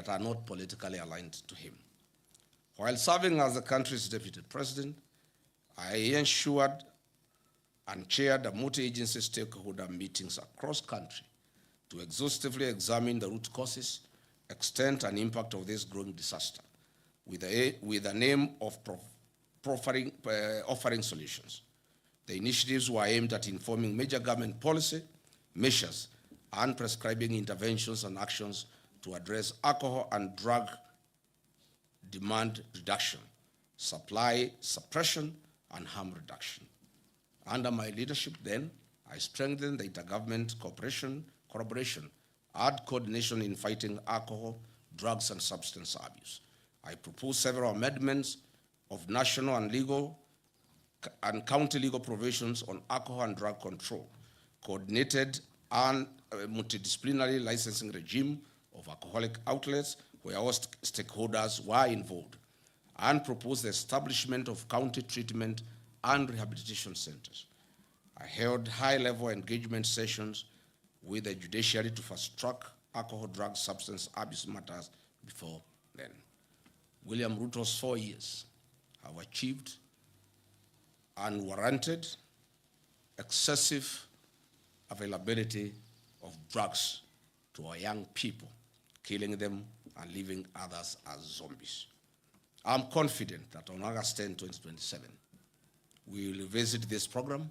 that are not politically aligned to him. While serving as the country's deputy president, I ensured and chaired a multi-agency stakeholder meetings across country to exhaustively examine the root causes, extent, and impact of this growing disaster, with the aim of offering solutions. The initiatives were aimed at informing major government policy, measures, and prescribing interventions and actions to address alcohol and drug demand reduction, supply suppression, and harm reduction. Under my leadership then, I strengthened the intergovernment collaboration, and coordination in fighting alcohol, drugs, and substance abuse. I proposed several amendments of national and legal and county legal provisions on alcohol and drug control, coordinated and multidisciplinary licensing regime of alcoholic outlets where all stakeholders were involved, and proposed the establishment of county treatment and rehabilitation centers. I held high-level engagement sessions with the judiciary to fast-track alcohol, drug, substance abuse matters before then. William Ruto's 4 years have achieved unwarranted, excessive availability of drugs to our young people, killing them and leaving others as zombies. I'm confident that on August 10, 2027, we will revisit this program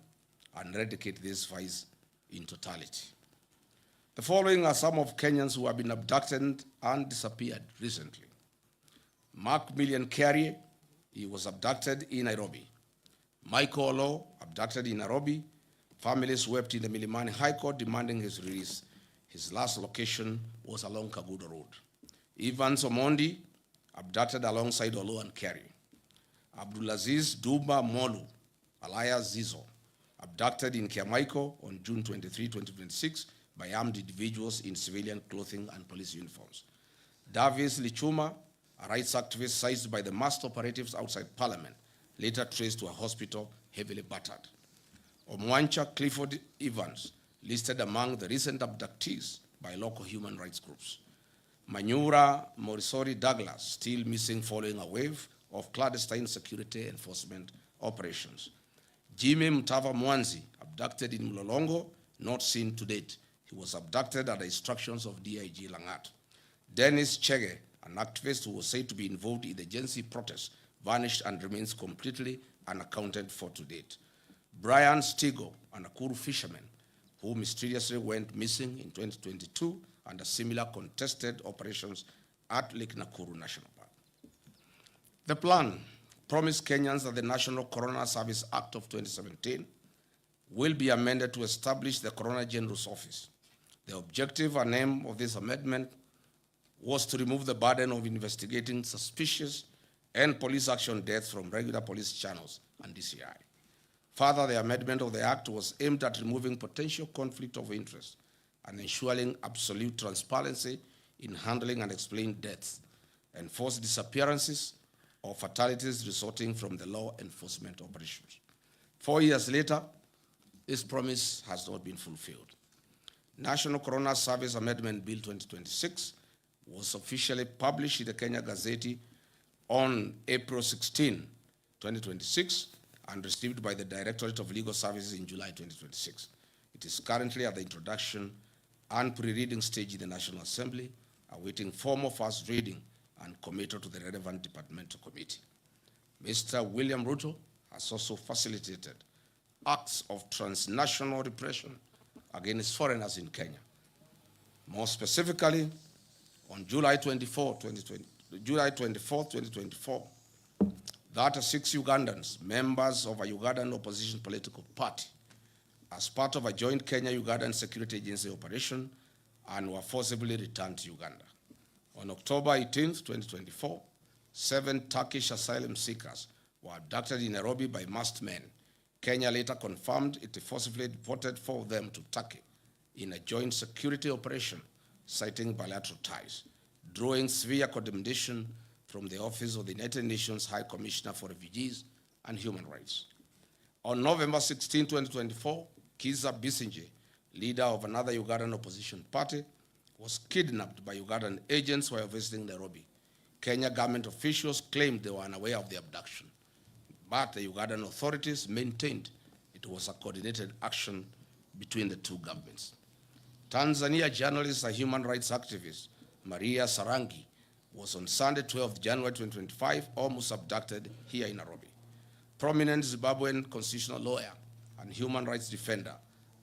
and eradicate this vice in totality. The following are some of Kenyans who have been abducted and disappeared recently. Mark Million Carrier, he was abducted in Nairobi. Michael Olo, abducted in Nairobi. Families wept in the Milimani High Court demanding his release. His last location was along Kagudo Road. Evans Omondi, abducted alongside Olo and Carrier. Abdulaziz Duba Molu, alias Zizo, abducted in Kiamaiko on June 23, 2026 by armed individuals in civilian clothing and police uniforms. Davis Lichuma, a rights activist seized by the masked operatives outside Parliament, later traced to a hospital heavily battered. Omwancha Clifford Evans, listed among the recent abductees by local human rights groups. Manyura Morisori Douglas, still missing following a wave of clandestine security enforcement operations. Jimmy Mtava Mwanzi, abducted in Mlolongo, not seen to date. He was abducted at the instructions of DIG Langat. Dennis Chege, an activist who was said to be involved in the Gen Z protests, vanished and remains completely unaccounted for to date. Brian Stigo, a Nakuru fisherman, who mysteriously went missing in 2022 under similar contested operations at Lake Nakuru National Park. The plan promised Kenyans that the National Corona Service Act of 2017 will be amended to establish the Coroner General's Office. The objective and aim of this amendment was to remove the burden of investigating suspicious and police action deaths from regular police channels and DCI. Further, the amendment of the Act was aimed at removing potential conflict of interest and ensuring absolute transparency in handling and explaining deaths, enforced disappearances, or fatalities resulting from the law enforcement operations. 4 years later, this promise has not been fulfilled. National Corona Service Amendment Bill 2026 was officially published in the Kenya Gazette on April 16, 2026, and received by the Directorate of Legal Services in July 2026. It is currently at the introduction and pre-reading stage in the National Assembly, awaiting formal first reading and committal to the relevant departmental committee. Mr. William Ruto has also facilitated acts of transnational repression against foreigners in Kenya. More specifically, on July 24, 2024, 36 Ugandans, members of a Ugandan opposition political party, as part of a joint Kenya-Ugandan security agency operation, and were forcibly returned to Uganda. On October 18, 2024, 7 Turkish asylum seekers were abducted in Nairobi by masked men. Kenya later confirmed it forcibly deported 4 of them to Turkey in a joint security operation, citing bilateral ties, drawing severe condemnation from the Office of the United Nations High Commissioner for Refugees and Human Rights. On November 16, 2024, Kiza Bisinje, leader of another Ugandan opposition party, was kidnapped by Ugandan agents while visiting Nairobi. Kenya government officials claimed they were unaware of the abduction, but the Ugandan authorities maintained it was a coordinated action between the two governments. Tanzania journalist and human rights activist Maria Sarangi was on Sunday, 12 January 2025, almost abducted here in Nairobi. Prominent Zimbabwean constitutional lawyer and human rights defender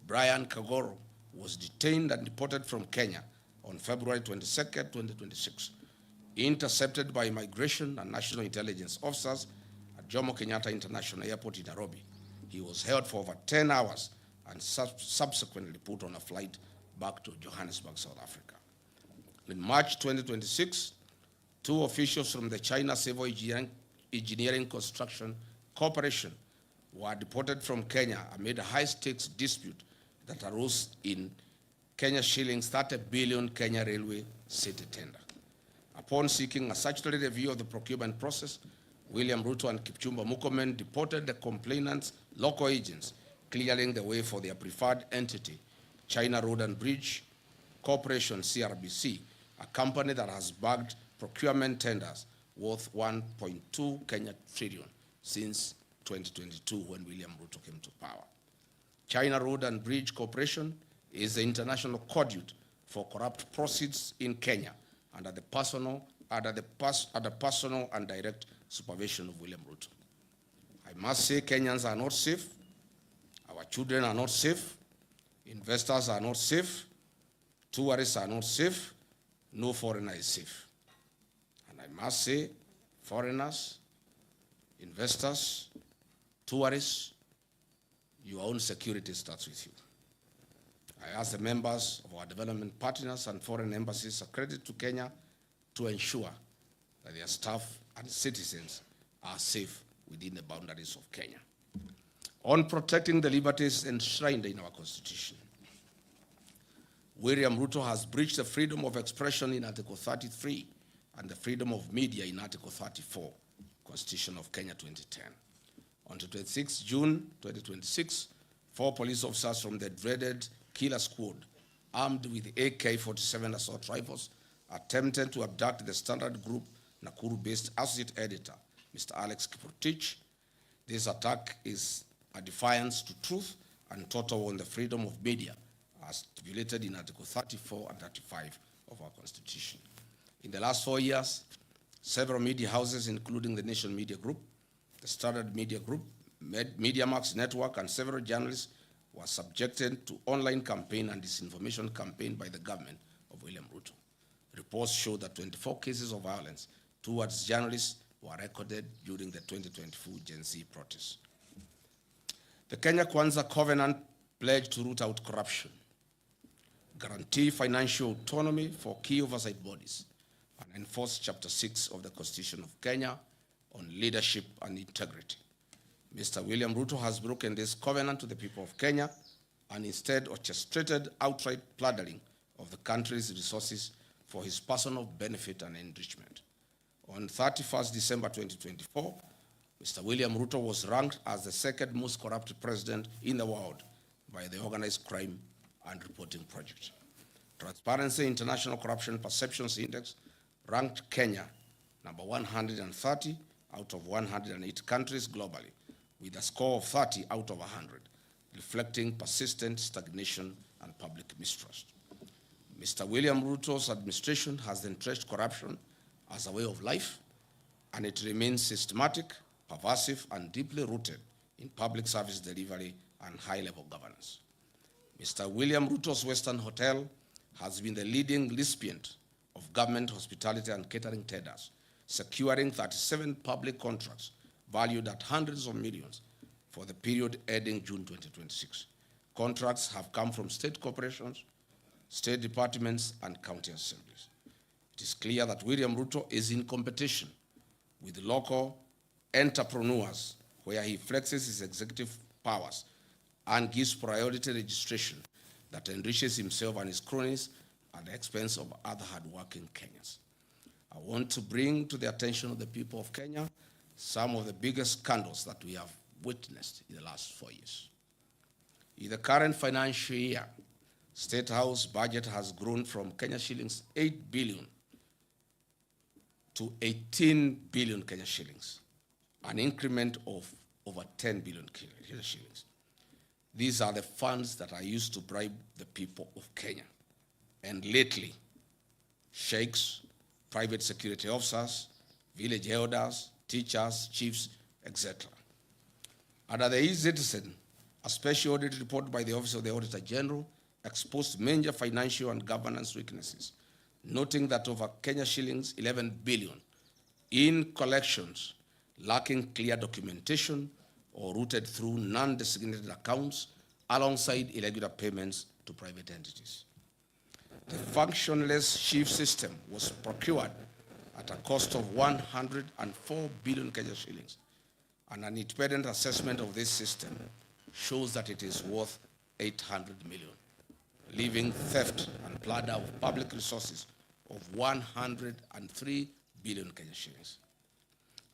Brian Kagoro was detained and deported from Kenya on February 22, 2026, intercepted by immigration and national intelligence officers at Jomo Kenyatta International Airport in Nairobi. He was held for over 10 hours and subsequently put on a flight back to Johannesburg, South Africa. In March 2026, two officials from the China Civil Engineering Construction Corporation were deported from Kenya amid a high-stakes dispute that arose in Kenya shillings 30 billion Kenya Railway city tender. Upon seeking a statutory review of the procurement process, William Ruto and Kipchumba Murkomen deported the complainants' local agents, clearing the way for their preferred entity, China Road and Bridge Corporation, CRBC, a company that has bagged procurement tenders worth 1.2 Kenya trillion since 2022 when William Ruto came to power. China Road and Bridge Corporation is the international conduit for corrupt proceeds in Kenya under the personal and direct supervision of William Ruto. I must say Kenyans are not safe, our children are not safe, investors are not safe, tourists are not safe, no foreigner is safe. And I must say, foreigners, investors, tourists, your own security starts with you. I ask the members of our development partners and foreign embassies accredited to Kenya to ensure that their staff and citizens are safe within the boundaries of Kenya. On protecting the liberties enshrined in our Constitution, William Ruto has breached the freedom of expression in Article 33 and the freedom of media in Article 34, Constitution of Kenya 2010. On 26 June 2026, 4 police officers from the dreaded Killer Squad, armed with AK-47 assault rifles, attempted to abduct the Standard Group Nakuru-based associate editor, Mr. Alex Kiprotich. This attack is a defiance to truth and total on the freedom of media, as stipulated in Article 34 and 35 of our Constitution. In the last 4 years, several media houses, including the Nation Media Group, the Standard Media Group, MediaMax Network, and several journalists were subjected to online campaign and disinformation campaign by the government of William Ruto. Reports show that 24 cases of violence towards journalists were recorded during the 2024 Gen Z protests. The Kenya Kwanza Covenant pledged to root out corruption, guarantee financial autonomy for key oversight bodies, and enforce Chapter 6 of the Constitution of Kenya on leadership and integrity. Mr. William Ruto has broken this covenant to the people of Kenya and instead orchestrated outright plundering of the country's resources for his personal benefit and enrichment. On 31st December 2024, Mr. William Ruto was ranked as the second most corrupt president in the world by the Organized Crime and Reporting Project. Transparency International Corruption Perceptions Index ranked Kenya number 130 out of 108 countries globally, with a score of 30 out of 100, reflecting persistent stagnation and public mistrust. Mr. William Ruto's administration has entrenched corruption as a way of life, and it remains systematic, pervasive, and deeply rooted in public service delivery and high-level governance. Mr. William Ruto's Western Hotel has been the leading recipient of government hospitality and catering tenders, securing 37 public contracts valued at hundreds of millions for the period ending June 2026. Contracts have come from state corporations, state departments, and county assemblies. It is clear that William Ruto is in competition with local entrepreneurs, where he flexes his executive powers and gives priority registration that enriches himself and his cronies at the expense of other hardworking Kenyans. I want to bring to the attention of the people of Kenya some of the biggest scandals that we have witnessed in the last 4 years. In the current financial year, State House budget has grown from Kenya shillings 8 billion to 18 billion Kenya shillings, an increment of over 10 billion Kenya shillings. These are the funds that are used to bribe the people of Kenya. And lately, sheikhs, private security officers, village elders, teachers, chiefs, etc. Under the e-Citizen, a special audit report by the Office of the Auditor General exposed major financial and governance weaknesses, noting that over Kenya shillings 11 billion in collections lacking clear documentation or routed through non-designated accounts alongside irregular payments to private entities. The functionless chief system was procured at a cost of 104 billion Kenya shillings, and an independent assessment of this system shows that it is worth 800 million, leaving theft and plunder of public resources of 103 billion Kenya shillings.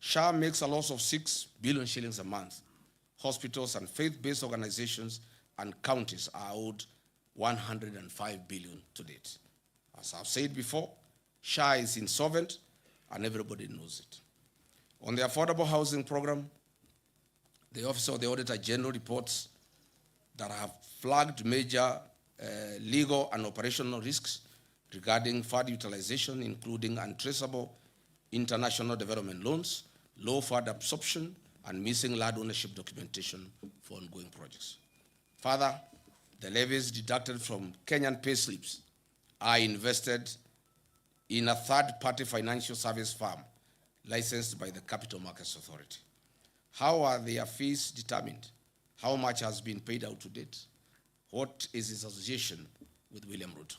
SHA makes a loss of 6 billion shillings a month. Hospitals and faith-based organizations and counties are owed 105 billion to date. As I've said before, SHA is insolvent and everybody knows it. On the affordable housing program, the Office of the Auditor General reports that have flagged major legal and operational risks regarding fund utilization, including untraceable international development loans, low fund absorption, and missing land ownership documentation for ongoing projects. Further, the levies deducted from Kenyan payslips are invested in a third-party financial service firm licensed by the Capital Markets Authority. How are their fees determined? How much has been paid out to date? What is its association with William Ruto?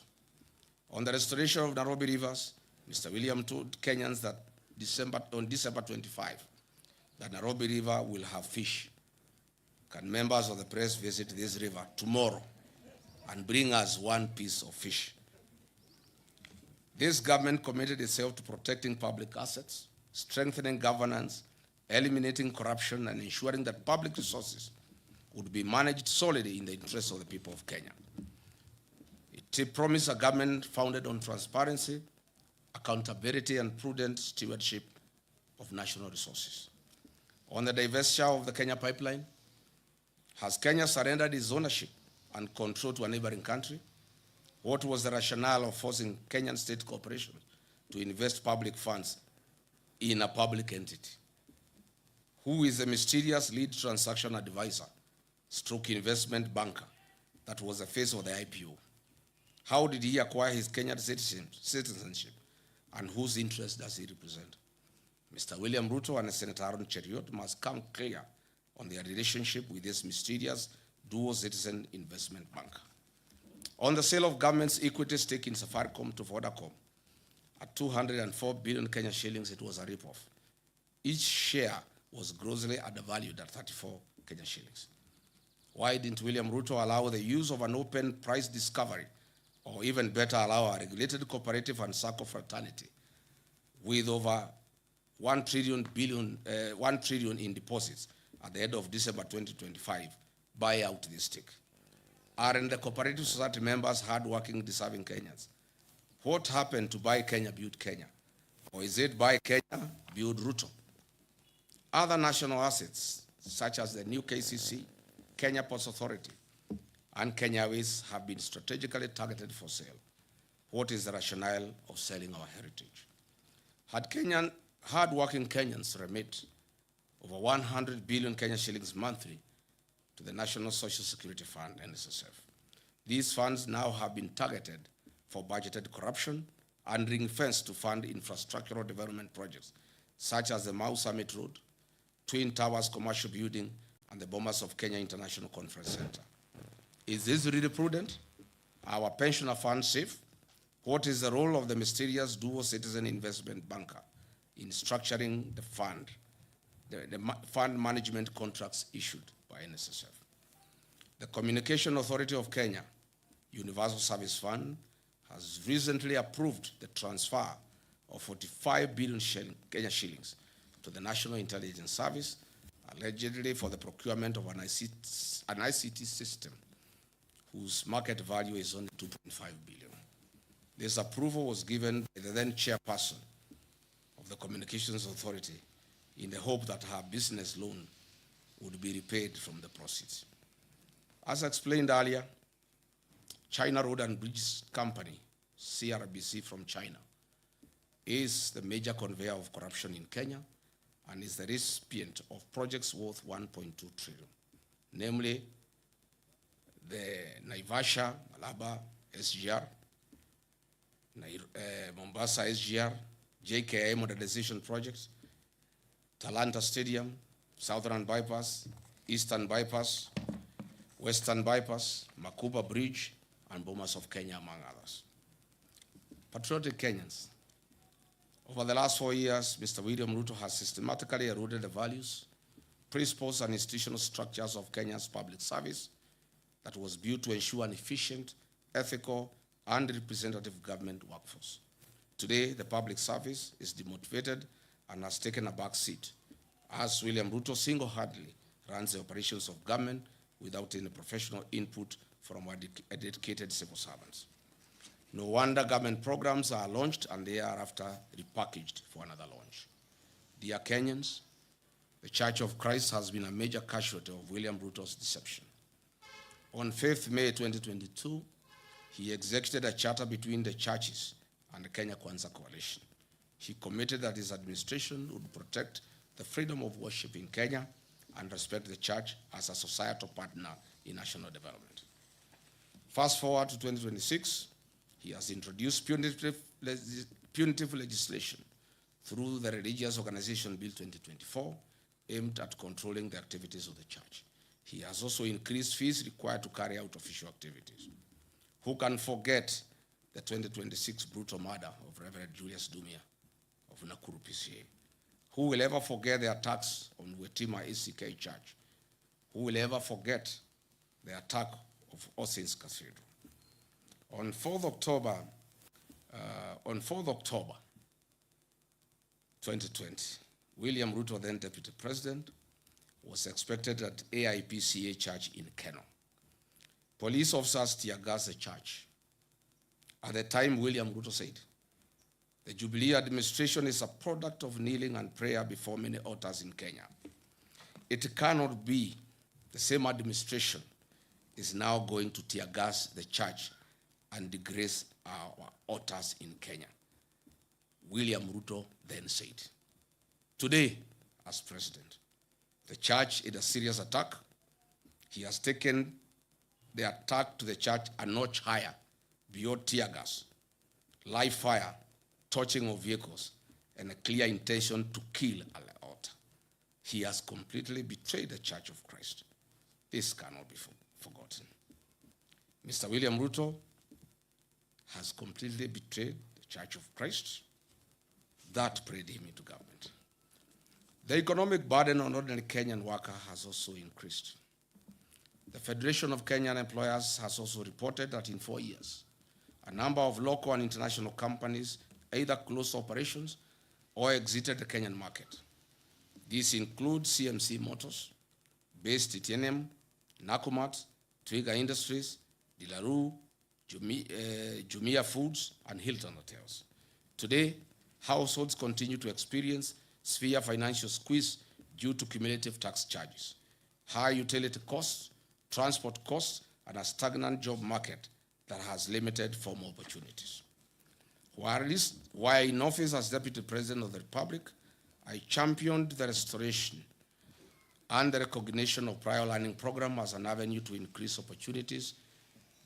On the restoration of Nairobi rivers, Mr. William told Kenyans that on December 25, that Nairobi River will have fish. Can members of the press visit this river tomorrow and bring us one piece of fish? This government committed itself to protecting public assets, strengthening governance, eliminating corruption, and ensuring that public resources would be managed solely in the interests of the people of Kenya. It promised a government founded on transparency, accountability, and prudent stewardship of national resources. On the divestiture of the Kenya pipeline, has Kenya surrendered its ownership and control to a neighboring country? What was the rationale of forcing Kenyan state corporations to invest public funds in a public entity? Who is the mysterious lead transaction advisor, stroke investment banker that was the face of the IPO? How did he acquire his Kenyan citizenship, and whose interest does he represent? Mr. William Ruto and Senator Aaron Cheriot must come clear on their relationship with this mysterious dual citizen investment banker. On the sale of government's equity stake in Safaricom to Vodacom at 204 billion Kenya shillings, it was a ripoff. Each share was grossly undervalued at 34 Kenya shillings. Why didn't William Ruto allow the use of an open price discovery, or even better, allow a regulated cooperative and SACCO fraternity with over 1 trillion in deposits at the end of December 2025 buy out this stake? Aren't the cooperative society members hardworking, deserving Kenyans? What happened to Buy Kenya, Build Kenya? Or is it Buy Kenya, Build Ruto? Other national assets, such as the new KCC, Kenya Ports Authority, and Kenya Ways, have been strategically targeted for sale. What is the rationale of selling our heritage? Had hard-working Kenyans remit over 100 billion Kenya shillings monthly to the National Social Security Fund, NSSF. These funds now have been targeted for budgeted corruption and ring-fenced to fund infrastructural development projects, such as the Mau Summit Road, Twin Towers Commercial Building, and the Bomas of Kenya International Conference Center. Is this really prudent? Our pensioner fund safe? What is the role of the mysterious dual citizen investment banker in structuring the fund, the fund management contracts issued by NSSF? The Communication Authority of Kenya, Universal Service Fund, has recently approved the transfer of 45 billion Kenya shillings to the National Intelligence Service, allegedly for the procurement of an ICT system. whose market value is only 2.5 billion. This approval was given by the then chairperson of the Communications Authority in the hope that her business loan would be repaid from the proceeds. As explained earlier, China Road and Bridge Company, CRBC from China, is the major conveyor of corruption in Kenya and is the recipient of projects worth 1.2 trillion, namely the Naivasha, Malaba, SGR, Mombasa SGR, JKI modernization projects, Talanta Stadium, Southern Bypass, Eastern Bypass, Western Bypass, Makuba Bridge, and Bomas of Kenya, among others. Patriotic Kenyans, over the last 4 years, Mr. William Ruto has systematically eroded the values, principles, and institutional structures of Kenya's public service that was built to ensure an efficient, ethical, and representative government workforce. Today, the public service is demotivated and has taken a back seat, as William Ruto single-handedly runs the operations of government without any professional input from our dedicated civil servants. No wonder government programs are launched and they are after repackaged for another launch. Dear Kenyans, the Church of Christ has been a major casualty of William Ruto's deception. On 5th May 2022, he executed a charter between the churches and the Kenya Kwanza Coalition. He committed that his administration would protect the freedom of worship in Kenya and respect the church as a societal partner in national development. Fast forward to 2026, he has introduced punitive legislation through the Religious Organization Bill 2024, aimed at controlling the activities of the church. He has also increased fees required to carry out official activities. Who can forget the 2026 brutal murder of Reverend Julius Dumia of Nakuru PCA? Who will ever forget the attacks on Wetima ACK Church? Who will ever forget the attack of All Saints Cathedral? On 4th October 2020, William Ruto, then Deputy President, was expected at AIPCA Church in Keno. Police officers tear-gassed the church. At the time, William Ruto said, "The Jubilee administration is a product of kneeling and prayer before many altars in Kenya. It cannot be the same administration is now going to tear-gas the church and disgrace our altars in Kenya." William Ruto then said. Today, as president, the church is a serious attack. He has taken the attack to the church a notch higher, beyond tear gas, live fire, torching of vehicles, and a clear intention to kill an altar. He has completely betrayed the Church of Christ. This cannot be forgotten. Mr. William Ruto has completely betrayed the Church of Christ. That prayed him into government. The economic burden on ordinary Kenyan worker has also increased. The Federation of Kenyan Employers has also reported that in 4 years, a number of local and international companies either closed operations or exited the Kenyan market. These include CMC Motors, Base Titanium, Nakumat, Twiga Industries, Dilaru, Jumia Foods, and Hilton Hotels. Today, households continue to experience severe financial squeeze due to cumulative tax charges, high utility costs, transport costs, and a stagnant job market that has limited formal opportunities. While in office as Deputy President of the Republic, I championed the restoration and the recognition of prior learning program as an avenue to increase opportunities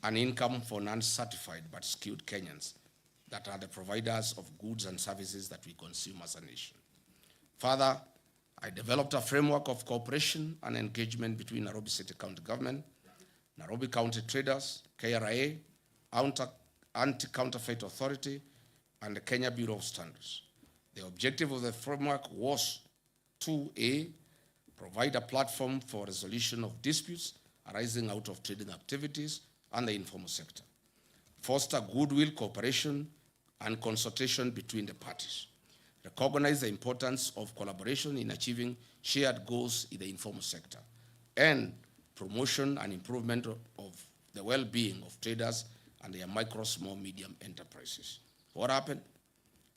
and income for non-certified but skilled Kenyans that are the providers of goods and services that we consume as a nation. Further, I developed a framework of cooperation and engagement between Nairobi City County Government, Nairobi County Traders, KRA, Anti-Counterfeit Authority, and the Kenya Bureau of Standards. The objective of the framework was to A, provide a platform for resolution of disputes arising out of trading activities and the informal sector, foster goodwill, cooperation, and consultation between the parties, recognize the importance of collaboration in achieving shared goals in the informal sector, and promotion and improvement of the well-being of traders and their micro, small, medium enterprises. What happened?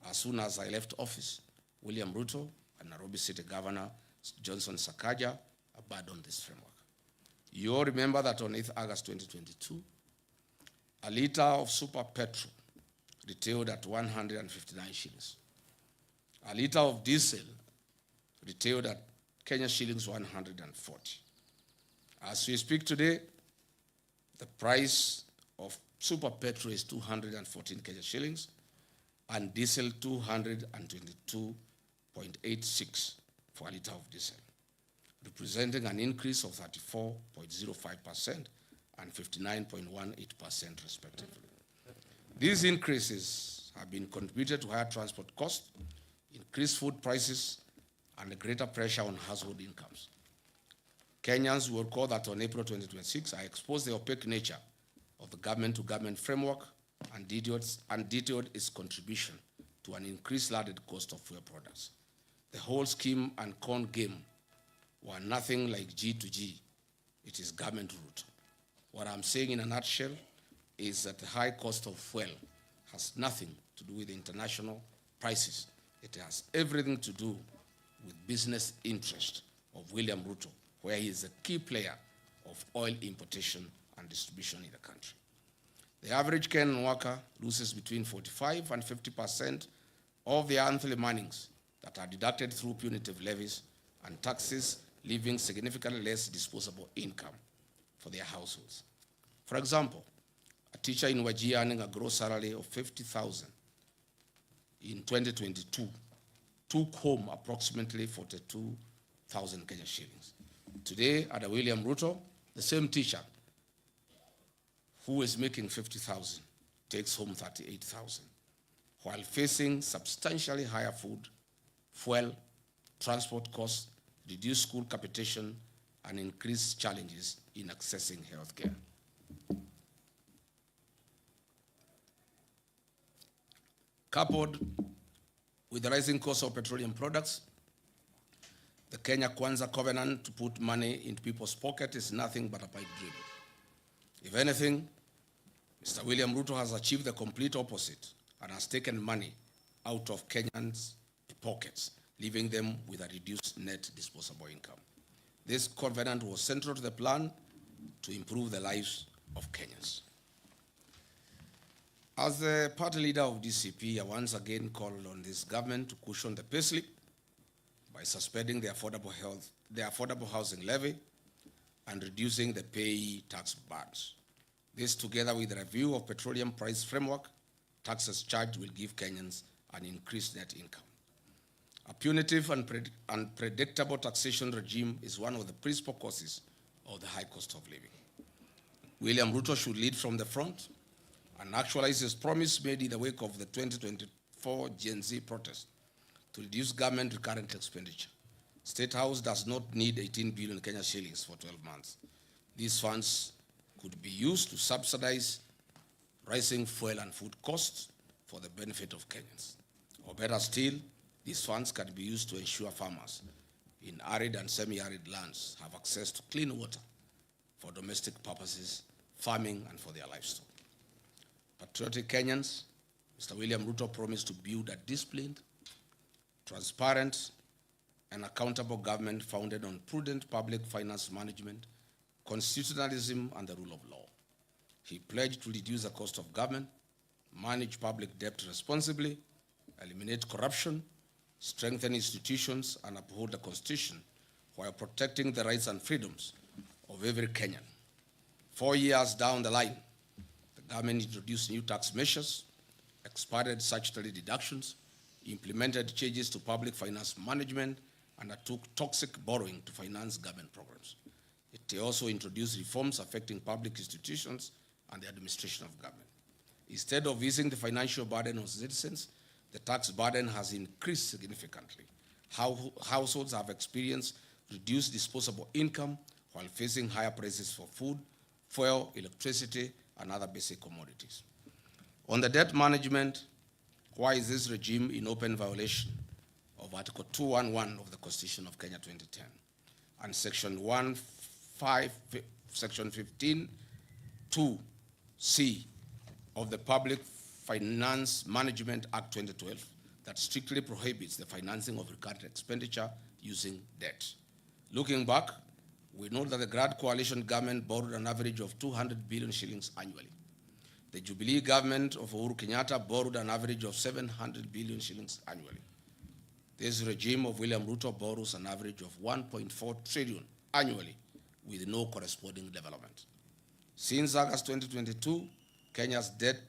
As soon as I left office, William Ruto and Nairobi City Governor Johnson Sakaja abandoned this framework. You all remember that on 8th August 2022, a liter of super petrol retailed at 159 shillings. A liter of diesel retailed at Kenya shillings 140. As we speak today, the price of super petrol is 214 Kenya shillings and diesel 222.86 for a liter of diesel, representing an increase of 34.05% and 59.18% respectively. These increases have been contributed to higher transport costs, increased food prices, and a greater pressure on household incomes. Kenyans will recall that on April 2026, I exposed the opaque nature of the government-to-government framework and detailed its contribution to an increased landed cost of fuel products. The whole scheme and con game were nothing like G to G. It is government route. What I'm saying in a nutshell is that the high cost of fuel has nothing to do with international prices. It has everything to do with business interest of William Ruto, where he is a key player of oil importation and distribution in the country. The average Kenyan worker loses between 45 and 50% of their monthly earnings that are deducted through punitive levies and taxes, leaving significantly less disposable income for their households. For example, a teacher in Wajir earning a gross salary of 50,000 in 2022 took home approximately 42,000 Kenya shillings. Today, under William Ruto, the same teacher who is making 50,000 takes home 38,000, while facing substantially higher food, fuel, transport costs, reduced school capitation, and increased challenges in accessing healthcare. Coupled with the rising cost of petroleum products, the Kenya Kwanza covenant to put money into people's pocket is nothing but a pipe dream. If anything, Mr. William Ruto has achieved the complete opposite and has taken money out of Kenyans' pockets, leaving them with a reduced net disposable income. This covenant was central to the plan to improve the lives of Kenyans. As the party leader of DCP, I once again called on this government to cushion the payslip by suspending the affordable housing levy and reducing the payee tax burdens. This, together with the review of petroleum price framework, taxes charged will give Kenyans an increased net income. A punitive and unpredictable taxation regime is one of the principal causes of the high cost of living. William Ruto should lead from the front and actualize his promise made in the wake of the 2024 Gen Z protest to reduce government recurrent expenditure. State House does not need 18 billion Kenya shillings for 12 months. These funds could be used to subsidize rising fuel and food costs for the benefit of Kenyans. Or better still, these funds can be used to ensure farmers in arid and semi-arid lands have access to clean water for domestic purposes, farming, and for their livestock. Patriotic Kenyans, Mr. William Ruto promised to build a disciplined, transparent, and accountable government founded on prudent public finance management, constitutionalism, and the rule of law. He pledged to reduce the cost of government, manage public debt responsibly, eliminate corruption, strengthen institutions, and uphold the Constitution while protecting the rights and freedoms of every Kenyan. 4 years down the line, the government introduced new tax measures, expanded statutory deductions, implemented changes to public finance management, and undertook toxic borrowing to finance government programs. It also introduced reforms affecting public institutions and the administration of government. Instead of easing the financial burden on citizens, the tax burden has increased significantly. Households have experienced reduced disposable income while facing higher prices for food, fuel, electricity, and other basic commodities. On the debt management, why is this regime in open violation of Article 211 of the Constitution of Kenya 2010 and Section 15 2C of the Public Finance Management Act 2012 that strictly prohibits the financing of recurrent expenditure using debt. Looking back, we know that the Grad coalition government borrowed an average of 200 billion shillings annually. The Jubilee government of Uhuru Kenyatta borrowed an average of 700 billion shillings annually. This regime of William Ruto borrows an average of 1.4 trillion annually with no corresponding development. Since August 2022, Kenya's debt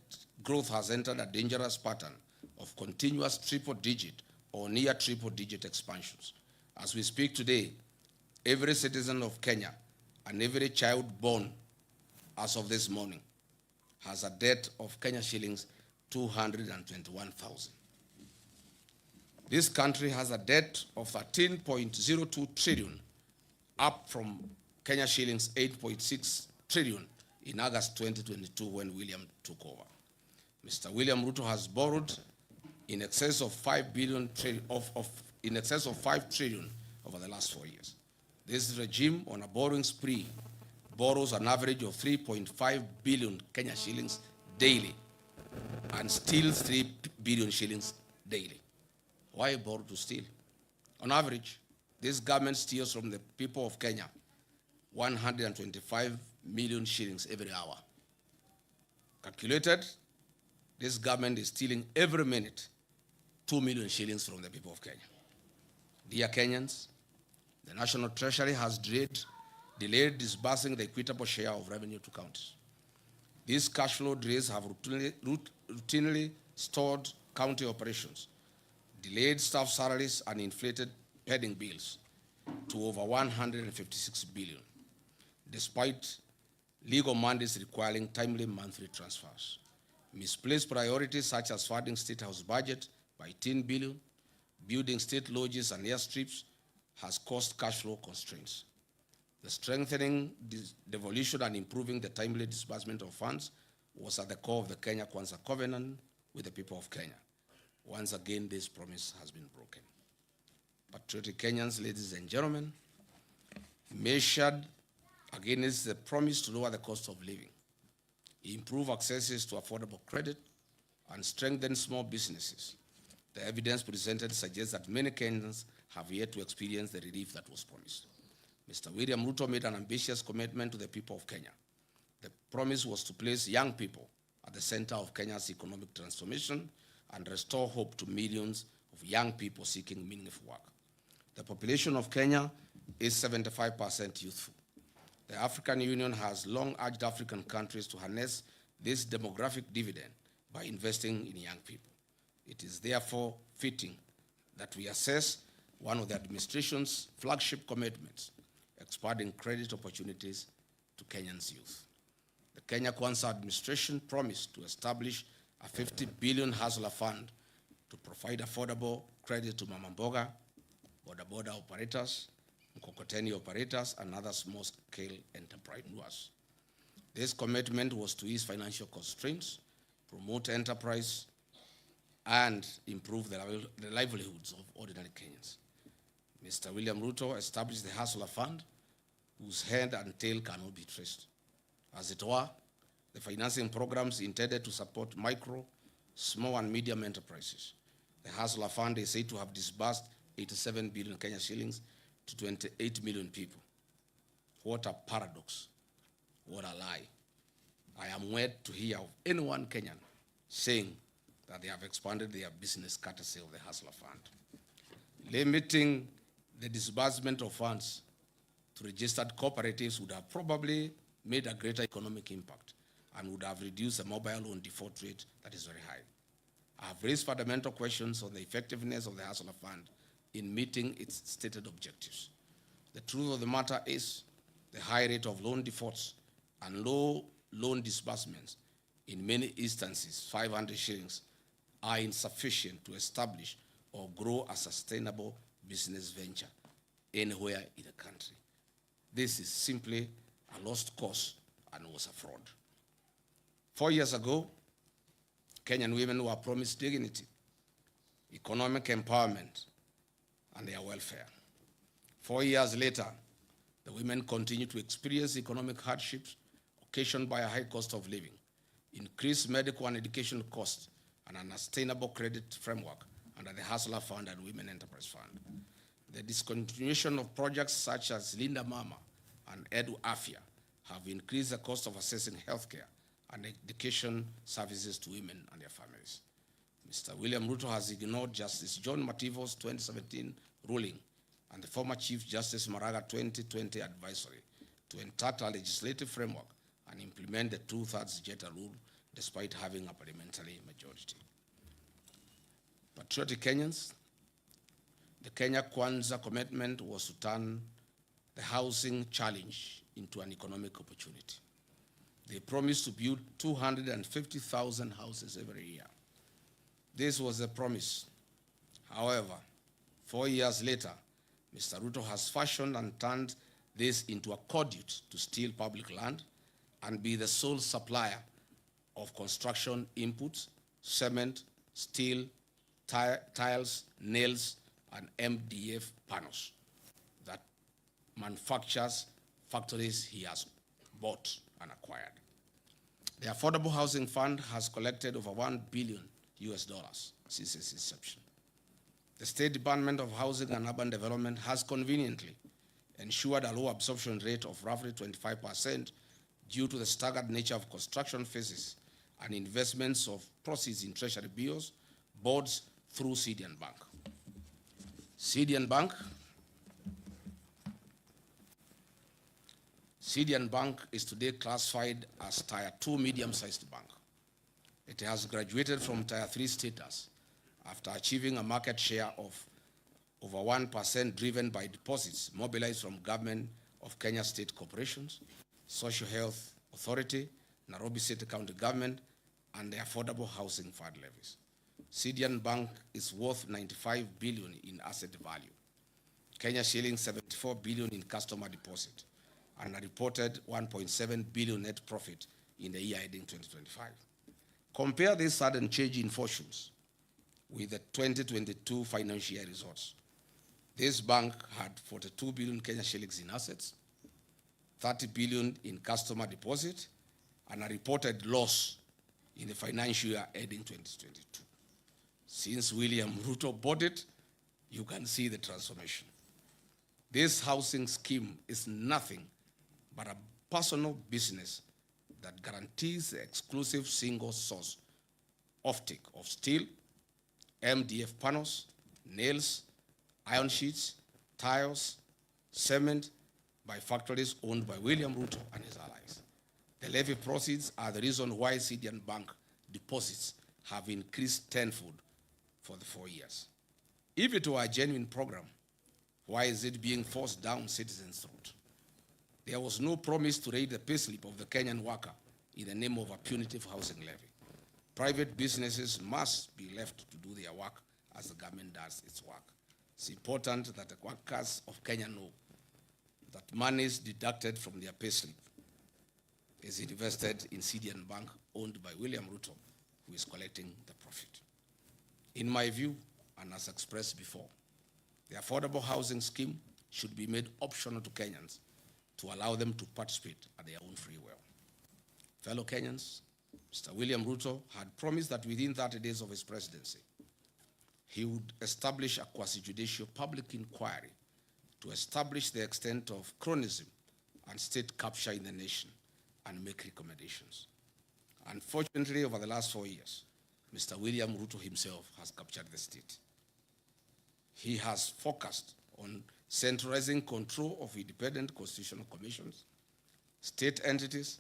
growth has entered a dangerous pattern of continuous triple-digit or near triple-digit expansions. As we speak today, every citizen of Kenya and every child born as of this morning has a debt of Kenya shillings 221,000. This country has a debt of 13.02 trillion, up from Kenya shillings 8.6 trillion in August 2022 when William took over. Mr. William Ruto has borrowed in excess of 5 billion in excess of 5 trillion over the last 4 years. This regime on a borrowing spree borrows an average of 3.5 billion Kenya shillings daily and steals 3 billion shillings daily. Why borrow to steal? On average, this government steals from the people of Kenya 125 million shillings every hour. Calculated, this government is stealing every minute 2 million shillings from the people of Kenya. Dear Kenyans, the National Treasury has delayed disbursing the equitable share of revenue to counties. These cash flow delays have routinely stalled county operations, delayed staff salaries, and inflated pending bills to over 156 billion, despite legal mandates requiring timely monthly transfers. Misplaced priorities such as funding State House budget by 10 billion, building state lodges and airstrips has caused cash flow constraints. The strengthening, devolution, and improving the timely disbursement of funds was at the core of the Kenya Kwanza covenant with the people of Kenya. Once again, this promise has been broken. Patriotic Kenyans, ladies and gentlemen, measured against the promise to lower the cost of living, improve access to affordable credit, and strengthen small businesses, the evidence presented suggests that many Kenyans have yet to experience the relief that was promised. Mr. William Ruto made an ambitious commitment to the people of Kenya. The promise was to place young people at the center of Kenya's economic transformation and restore hope to millions of young people seeking meaningful work. The population of Kenya is 75% youthful. The African Union has long urged African countries to harness this demographic dividend by investing in young people. It is therefore fitting that we assess one of the administration's flagship commitments, expanding credit opportunities to Kenyans' youth. The Kenya Kwanza administration promised to establish a 50 billion hustler fund to provide affordable credit to mama mboga, boda operators, mkokoteni operators, and other small-scale entrepreneurs. This commitment was to ease financial constraints, promote enterprise, and improve the livelihoods of ordinary Kenyans. Mr. William Ruto established the Hustler Fund, whose head and tail cannot be traced. As it were, the financing programs intended to support micro, small, and medium enterprises. The Hustler Fund is said to have disbursed 87 billion Kenya shillings to 28 million people. What a paradox. What a lie. I am wed to hear of anyone Kenyan saying that they have expanded their business courtesy of the Hustler Fund. Limiting the disbursement of funds to registered cooperatives would have probably made a greater economic impact and would have reduced the mobile loan default rate that is very high. I have raised fundamental questions on the effectiveness of the Hustler Fund in meeting its stated objectives. The truth of the matter is the high rate of loan defaults and low loan disbursements, in many instances 500 shillings, are insufficient to establish or grow a sustainable business venture anywhere in the country. This is simply a lost cause and was a fraud. 4 years ago, Kenyan women were promised dignity, economic empowerment, and their welfare. 4 years later, the women continue to experience economic hardships, occasioned by a high cost of living, increased medical and education costs, and an unsustainable credit framework under the Hustler Fund and Women Enterprise Fund. The discontinuation of projects such as Linda Mama and Edu Afia have increased the cost of accessing healthcare and education services to women and their families. Mr. William Ruto has ignored Justice John Mativo's 2017 ruling and the former Chief Justice Maraga 2020 advisory to entitle a legislative framework and implement the 2/3 Jeta rule despite having a parliamentary majority. Patriotic Kenyans, the Kenya Kwanza commitment was to turn the housing challenge into an economic opportunity. They promised to build 250,000 houses every year. This was a promise. However, 4 years later, Mr. Ruto has fashioned and turned this into a conduit to steal public land and be the sole supplier of construction inputs, cement, steel, tiles, nails, and MDF panels that manufactures factories he has bought and acquired. The Affordable Housing Fund has collected over $1 billion since its inception. The State Department of Housing and Urban Development has conveniently ensured a low absorption rate of roughly 25% due to the staggered nature of construction phases and investments of proceeds in treasury bills, bonds through CDN Bank. CDN Bank is today classified as Tier 2 medium-sized bank. It has graduated from Tier 3 status after achieving a market share of over 1% driven by deposits mobilized from Government of Kenya State Corporations, Social Health Authority, Nairobi City County Government, and the Affordable Housing Fund levies. CDN Bank is worth 95 billion in asset value, Kenya shillings 74 billion in customer deposit, and a reported 1.7 billion net profit in the year ending 2025. Compare this sudden change in fortunes with the 2022 financial year results. This bank had 42 billion Kenya shillings in assets, 30 billion in customer deposit, and a reported loss in the financial year ending 2022. Since William Ruto bought it, you can see the transformation. This housing scheme is nothing but a personal business that guarantees the exclusive single source offtake of steel, MDF panels, nails, iron sheets, tiles, cement by factories owned by William Ruto and his allies. The levy proceeds are the reason why CDN Bank deposits have increased tenfold for the 4 years. If it were a genuine program, why is it being forced down citizens' throat? There was no promise to raise the payslip of the Kenyan worker in the name of a punitive housing levy. Private businesses must be left to do their work as the government does its work. It's important that the workers of Kenya know that monies deducted from their payslip is invested in CDN Bank owned by William Ruto, who is collecting the profit. In my view, and as expressed before, the affordable housing scheme should be made optional to Kenyans to allow them to participate at their own free will. Fellow Kenyans, Mr. William Ruto had promised that within 30 days of his presidency, he would establish a quasi-judicial public inquiry to establish the extent of cronyism and state capture in the nation and make recommendations. Unfortunately, over the last 4 years, Mr. William Ruto himself has captured the state. He has focused on centralizing control of independent constitutional commissions, state entities,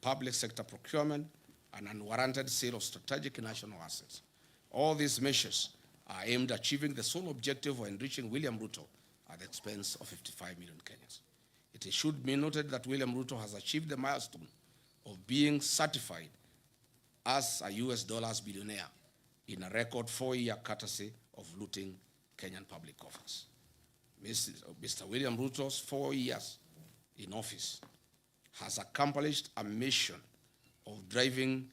public sector procurement, and unwarranted sale of strategic national assets. All these measures are aimed at achieving the sole objective of enriching William Ruto at the expense of 55 million Kenyans. It should be noted that William Ruto has achieved the milestone of being certified as a US dollars billionaire in a record 4-year courtesy of looting Kenyan public coffers. Mr. William Ruto's 4 years in office has accomplished a mission of driving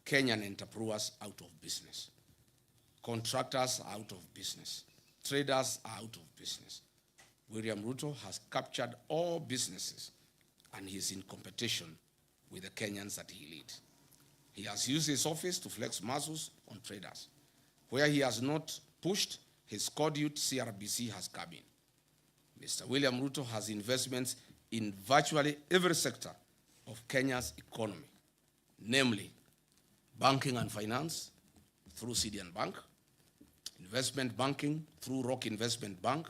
Kenyan entrepreneurs out of business. Contractors are out of business. Traders are out of business. William Ruto has captured all businesses and he is in competition with the Kenyans that he leads. He has used his office to flex muscles on traders. Where he has not pushed, his conduit CRBC has come in. Mr. William Ruto has investments in virtually every sector of Kenya's economy, namely banking and finance through CDN Bank, investment banking through Rock Investment Bank,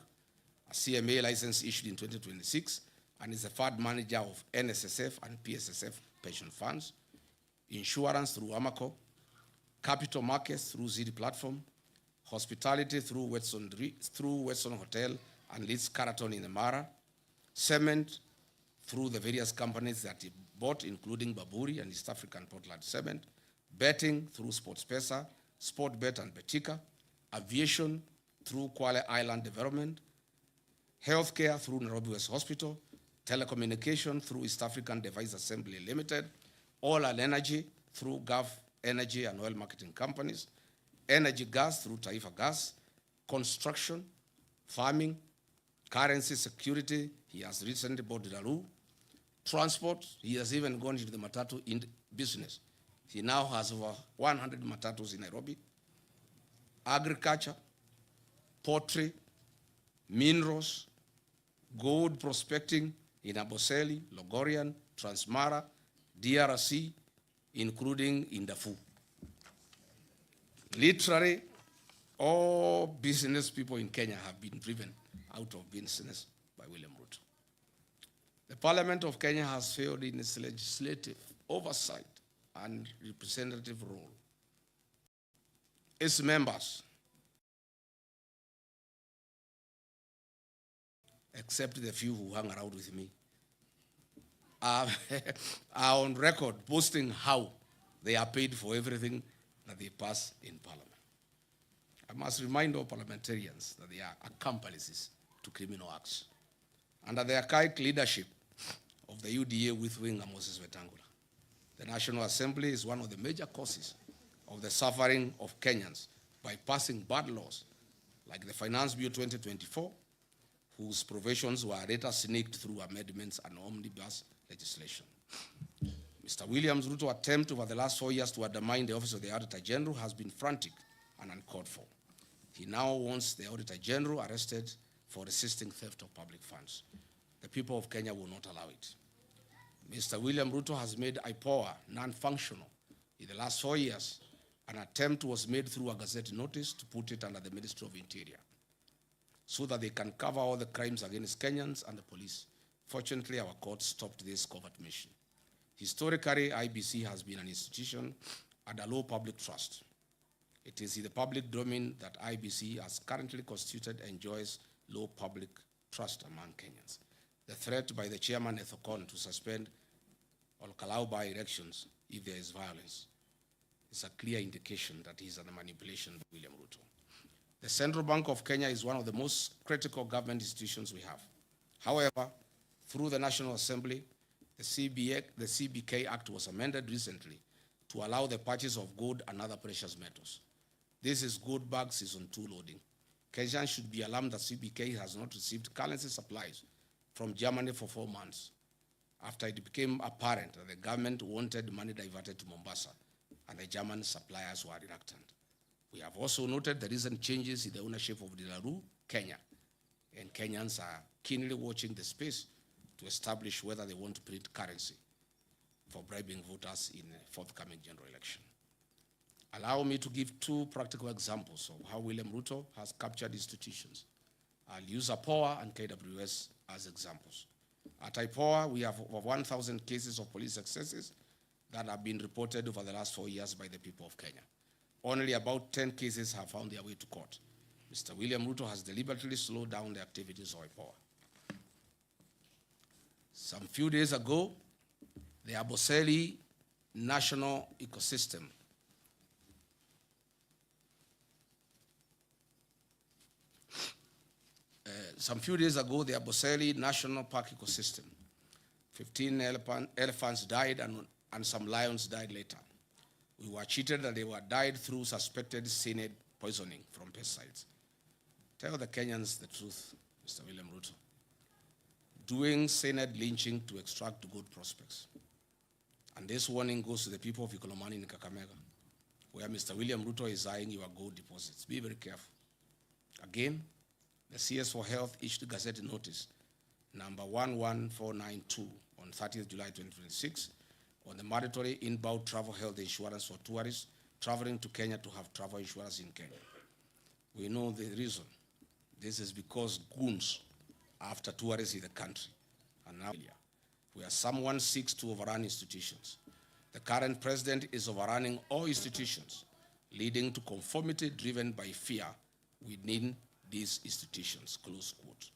a CMA license issued in 2026, and is the fund manager of NSSF and PSSF pension funds, insurance through Amaco, capital markets through ZD Platform, hospitality through Weston Hotel and Leeds Caraton in Amara, cement through the various companies that he bought, including Baburi and East African Portland Cement, betting through SportsPesa, Sportbet and Betika, aviation through Kwale Island Development, healthcare through Nairobi West Hospital, telecommunication through East African Device Assembly Limited, oil and energy through Gulf Energy and oil marketing companies, energy gas through Taifa Gas, construction, farming, currency security, he has recently bought Daru, transport, he has even gone into the matatu business. He now has over 100 matatus in Nairobi, agriculture, poultry, minerals, gold prospecting in Aboseli, Logorian, Transmara, DRC, including in Darfur. Literally, all business people in Kenya have been driven out of business by William Ruto. The Parliament of Kenya has failed in its legislative oversight and representative role. Its members, except the few who hang around with me, are on record boasting how they are paid for everything that they pass in Parliament. I must remind all parliamentarians that they are accomplices to criminal acts. Under the archaic leadership of the UDA with winger Moses Wetangula, the National Assembly is one of the major causes of the suffering of Kenyans by passing bad laws like the Finance Bill 2024, whose provisions were later sneaked through amendments and omnibus legislation. Mr. William Ruto's attempt over the last 4 years to undermine the office of the Auditor General has been frantic and uncalled for. He now wants the Auditor General arrested for resisting theft of public funds. The people of Kenya will not allow it. Mr. William Ruto has made IPOA non-functional in the last 4 years. An attempt was made through a Gazette notice to put it under the Ministry of Interior so that they can cover all the crimes against Kenyans and the police. Fortunately, our court stopped this covert mission. Historically, IBC has been an institution under low public trust. It is in the public domain that IBC, as currently constituted, enjoys low public trust among Kenyans. The threat by the chairman Ethocon to suspend or allow by elections if there is violence is a clear indication that he is under manipulation by William Ruto. The Central Bank of Kenya is one of the most critical government institutions we have. However, through the National Assembly, the CBK Act was amended recently to allow the purchase of gold and other precious metals. This is gold bag season 2 loading. Kenyans should be alarmed that CBK has not received currency supplies from Germany for 4 months after it became apparent that the government wanted money diverted to Mombasa and the German suppliers were reluctant. We have also noted the recent changes in the ownership of Dilaru, Kenya, and Kenyans are keenly watching the space to establish whether they want to print currency for bribing voters in a forthcoming general election. Allow me to give 2 practical examples of how William Ruto has captured institutions. I'll use IPOA and KWS as examples. At IPOA, we have over 1,000 cases of police excesses that have been reported over the last 4 years by the people of Kenya. Only about 10 cases have found their way to court. Mr. William Ruto has deliberately slowed down the activities of IPOA. Some few days ago, the Aboseli National Ecosystem the Aboseli National Park ecosystem, 15 elephants died and some lions died later. We were cheated that they were died through suspected cyanide poisoning from pesticides. Tell the Kenyans the truth, Mr. William Ruto. Doing cyanide lynching to extract good prospects. And this warning goes to the people of Ikolomani in Kakamega, where Mr. William Ruto is eyeing your gold deposits. Be very careful. Again, the CS for Health issued a Gazette notice number 11492 on 30th July 2026 on the mandatory inbound travel health insurance for tourists traveling to Kenya to have travel insurance in Kenya. We know the reason. This is because goons after tourists in the country. And now, where someone seeks to overrun institutions. The current president is overrunning all institutions, leading to conformity driven by fear within these institutions, close quote.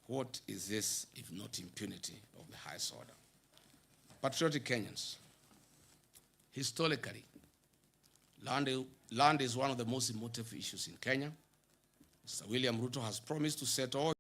What is this if not impunity of the highest order? Patriotic Kenyans, historically, land is one of the most emotive issues in Kenya. Mr. William Ruto has promised to set all